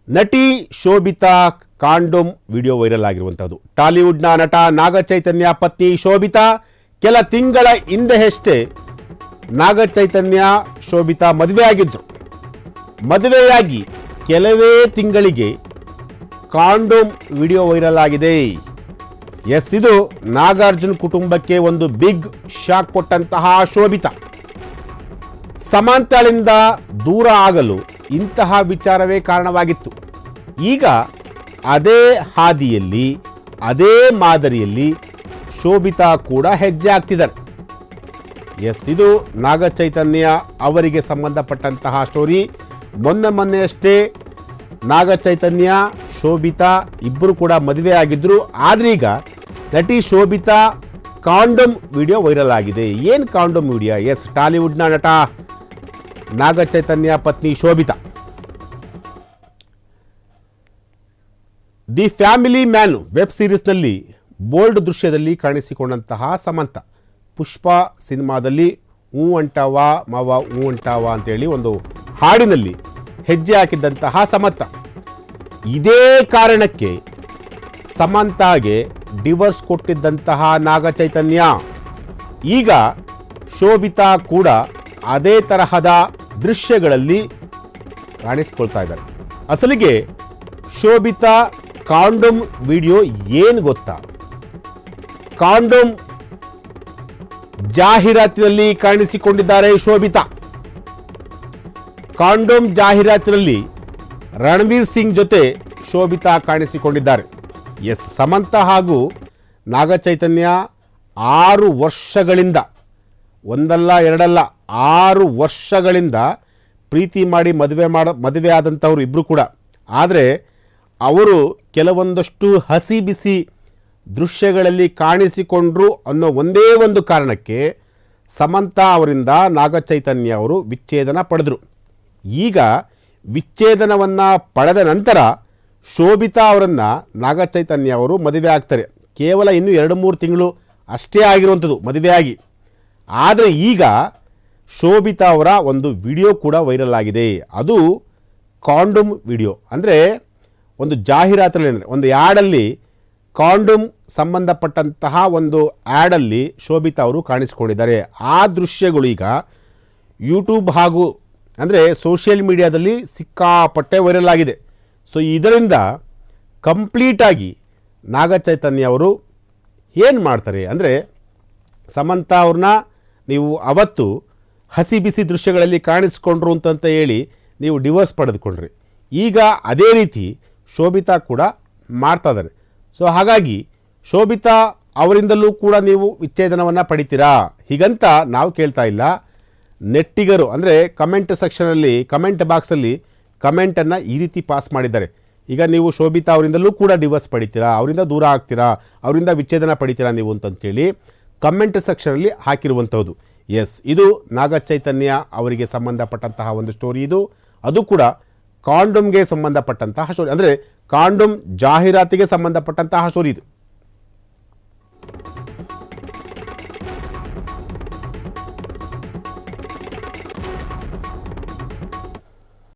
ನಟಿ Shobhita condom video viral ಆಗಿರುವಂಥದ್ದು. ಟಾಲಿವುಡ್ನ ನಟ ನಾಗಚೈತನ್ಯ ಪತ್ನಿ ಶೋಭಿತಾ ಕೆಲ ತಿಂಗಳ ಹಿಂದೆಯಷ್ಟೇ ನಾಗಚೈತನ್ಯ ಶೋಭಿತಾ ಮದುವೆಯಾಗಿದ್ದರು. ಮದುವೆಯಾಗಿ ಕೆಲವೇ ತಿಂಗಳಿಗೆ ಕಾಂಡೋಮ್ ವಿಡಿಯೋ ವೈರಲ್ ಆಗಿದೆ. ಎಸ್, ಇದು ನಾಗಾರ್ಜುನ್ ಕುಟುಂಬಕ್ಕೆ ಒಂದು ಬಿಗ್ ಶಾಕ್ ಕೊಟ್ಟಂತಹ ಶೋಭಿತಾ ಸಮಾಂತಳಿಂದ ದೂರ ಆಗಲು ಇಂತಹ ವಿಚಾರವೇ ಕಾರಣವಾಗಿತ್ತು. ಈಗ ಅದೇ ಹಾದಿಯಲ್ಲಿ ಅದೇ ಮಾದರಿಯಲ್ಲಿ ಶೋಭಿತಾ ಕೂಡ ಹೆಜ್ಜೆ ಹಾಕ್ತಿದ್ದಾರೆ. ಎಸ್, ಇದು ನಾಗಚೈತನ್ಯ ಅವರಿಗೆ ಸಂಬಂಧಪಟ್ಟಂತಹ ಸ್ಟೋರಿ. ಮೊನ್ನೆಯಷ್ಟೇ ನಾಗಚೈತನ್ಯ ಶೋಭಿತಾ ಇಬ್ಬರು ಕೂಡ ಮದುವೆ ಆಗಿದ್ದರು. ಆದರೆ ಈಗ ನಟಿ ಶೋಭಿತಾ ಕಾಂಡೋಮ್ ವಿಡಿಯೋ ವೈರಲ್ ಆಗಿದೆ. ಏನು ಕಾಂಡೋಮ್ ವಿಡಿಯೋ? ಎಸ್, ಟಾಲಿವುಡ್ನ ನಟ ನಾಗಚೈತನ್ಯ ಪತ್ನಿ Sobhita the family man web ಸೀರೀಸ್ನಲ್ಲಿ ಬೋಲ್ಡ್ ದೃಶ್ಯದಲ್ಲಿ ಕಾಣಿಸಿಕೊಂಡಂತಹ ಸಮಂತ ಪುಷ್ಪ ಸಿನಿಮಾದಲ್ಲಿ ಹೂ ಅಂಟಾವ ಮಾವ ಹೂ ಅಂಟಾವ ಅಂತೇಳಿ ಒಂದು ಹಾಡಿನಲ್ಲಿ ಹೆಜ್ಜೆ ಹಾಕಿದ್ದಂತಹ ಸಮಂತ. ಇದೇ ಕಾರಣಕ್ಕೆ ಸಮಂತಾಗೆ ಡಿವೋರ್ಸ್ ಕೊಟ್ಟಿದ್ದಂತಹ ನಾಗಚೈತನ್ಯ ಈಗ ಶೋಭಿತಾ ಕೂಡ ಅದೇ ತರಹದ ದೃಶ್ಯಗಳಲ್ಲಿ ಕಾಣಿಸ್ಕೊಳ್ತಾ ಇದ್ದಾರೆ. ಅಸಲಿಗೆ ಶೋಭಿತಾ ಕಾಂಡೋಮ್ ವಿಡಿಯೋ ಏನು ಗೊತ್ತಾ? ಕಾಂಡೋಮ್ ಜಾಹೀರಾತಿನಲ್ಲಿ ಕಾಣಿಸಿಕೊಂಡಿದ್ದಾರೆ ಶೋಭಿತಾ. ಕಾಂಡೋಮ್ ಜಾಹೀರಾತಿನಲ್ಲಿ ರಣವೀರ್ ಸಿಂಗ್ ಜೊತೆ ಶೋಭಿತಾ ಕಾಣಿಸಿಕೊಂಡಿದ್ದಾರೆ. ಎಸ್, ಸಮಂತ ಹಾಗೂ ನಾಗಚೈತನ್ಯ 6 ವರ್ಷಗಳಿಂದ, ಒಂದಲ್ಲ ಎರಡಲ್ಲ 6 ವರ್ಷಗಳಿಂದ ಪ್ರೀತಿ ಮಾಡಿ ಮದುವೆ ಆದಂಥವ್ರು ಇಬ್ಬರು ಕೂಡ. ಆದರೆ ಅವರು ಕೆಲವೊಂದಷ್ಟು ಹಸಿ ಬಿಸಿ ದೃಶ್ಯಗಳಲ್ಲಿ ಕಾಣಿಸಿಕೊಂಡ್ರು ಅನ್ನೋ ಒಂದೇ ಒಂದು ಕಾರಣಕ್ಕೆ ಸಮಂತ ಅವರಿಂದ ನಾಗಚೈತನ್ಯ ಅವರು ವಿಚ್ಛೇದನ ಪಡೆದರು. ಈಗ ವಿಚ್ಛೇದನವನ್ನು ಪಡೆದ ನಂತರ ಶೋಭಿತಾ ಅವರನ್ನು ನಾಗಚೈತನ್ಯ ಅವರು ಮದುವೆ ಆಗ್ತಾರೆ. ಕೇವಲ ಇನ್ನೂ 2-3 ತಿಂಗಳು ಅಷ್ಟೇ ಆಗಿರುವಂಥದ್ದು ಮದುವೆಯಾಗಿ. ಆದರೆ ಈಗ ಶೋಭಿತಾ ಅವರ ಒಂದು ವಿಡಿಯೋ ಕೂಡ ವೈರಲ್ ಆಗಿದೆ. ಅದು ಕಾಂಡೋಮ್ ವಿಡಿಯೋ. ಅಂದರೆ ಒಂದು ಜಾಹೀರಾತಲ್ಲಿ, ಅಂದರೆ ಒಂದು ಆ್ಯಡಲ್ಲಿ ಕಾಂಡೋಮ್ ಸಂಬಂಧಪಟ್ಟಂತಹ ಒಂದು ಆ್ಯಡಲ್ಲಿ ಶೋಭಿತಾ ಅವರು ಕಾಣಿಸಿಕೊಂಡಿದ್ದಾರೆ. ಆ ದೃಶ್ಯಗಳು ಈಗ ಯೂಟ್ಯೂಬ್ ಹಾಗೂ ಅಂದರೆ ಸೋಷಿಯಲ್ ಮೀಡಿಯಾದಲ್ಲಿ ಸಿಕ್ಕಾಪಟ್ಟೆ ವೈರಲ್ ಆಗಿದೆ. ಸೊ ಇದರಿಂದ ಕಂಪ್ಲೀಟಾಗಿ ನಾಗಚೈತನ್ಯ ಅವರು ಏನು ಮಾಡ್ತಾರೆ ಅಂದರೆ, ಸಮಂತ ಅವ್ರನ್ನ ನೀವು ಅವತ್ತು ಹಸಿ ಬಿಸಿ ದೃಶ್ಯಗಳಲ್ಲಿ ಕಾಣಿಸ್ಕೊಂಡ್ರು ಅಂತ ಹೇಳಿ ನೀವು ಡಿವೋರ್ಸ್ ಪಡೆದುಕೊಂಡ್ರಿ. ಈಗ ಅದೇ ರೀತಿ ಶೋಭಿತಾ ಕೂಡ ಮಾಡ್ತಾ ಇದ್ದಾರೆ. ಸೊ ಹಾಗಾಗಿ ಶೋಭಿತಾ ಅವರಿಂದಲೂ ಕೂಡ ನೀವು ವಿಚ್ಛೇದನವನ್ನು ಪಡಿತೀರಾ ಹೀಗಂತ ನಾವು ಕೇಳ್ತಾ ಇಲ್ಲ. ನೆಟ್ಟಿಗರು ಅಂದರೆ ಕಮೆಂಟ್ ಸೆಕ್ಷನಲ್ಲಿ, ಕಮೆಂಟ್ ಬಾಕ್ಸಲ್ಲಿ ಕಮೆಂಟನ್ನು ಈ ರೀತಿ ಪಾಸ್ ಮಾಡಿದ್ದಾರೆ. ಈಗ ನೀವು ಶೋಭಿತಾ ಅವರಿಂದಲೂ ಕೂಡ ಡಿವೋರ್ಸ್ ಪಡಿತೀರಾ, ಅವರಿಂದ ದೂರ ಆಗ್ತೀರಾ, ಅವರಿಂದ ವಿಚ್ಛೇದನ ಪಡಿತೀರಾ ನೀವು ಅಂತಂತೇಳಿ ಕಮೆಂಟ್ ಸೆಕ್ಷನಲ್ಲಿ ಹಾಕಿರುವಂಥದ್ದು. ಎಸ್, ಇದು ನಾಗಚೈತನ್ಯ ಅವರಿಗೆ ಸಂಬಂಧಪಟ್ಟಂತಹ ಒಂದು ಸ್ಟೋರಿ. ಇದು ಅದು ಕೂಡ ಕಾಂಡೋಮ್ಗೆ ಸಂಬಂಧಪಟ್ಟಂತಹ ಸ್ಟೋರಿ, ಅಂದರೆ ಕಾಂಡೋಮ್ ಜಾಹೀರಾತಿಗೆ ಸಂಬಂಧಪಟ್ಟಂತಹ ಸ್ಟೋರಿ ಇದು.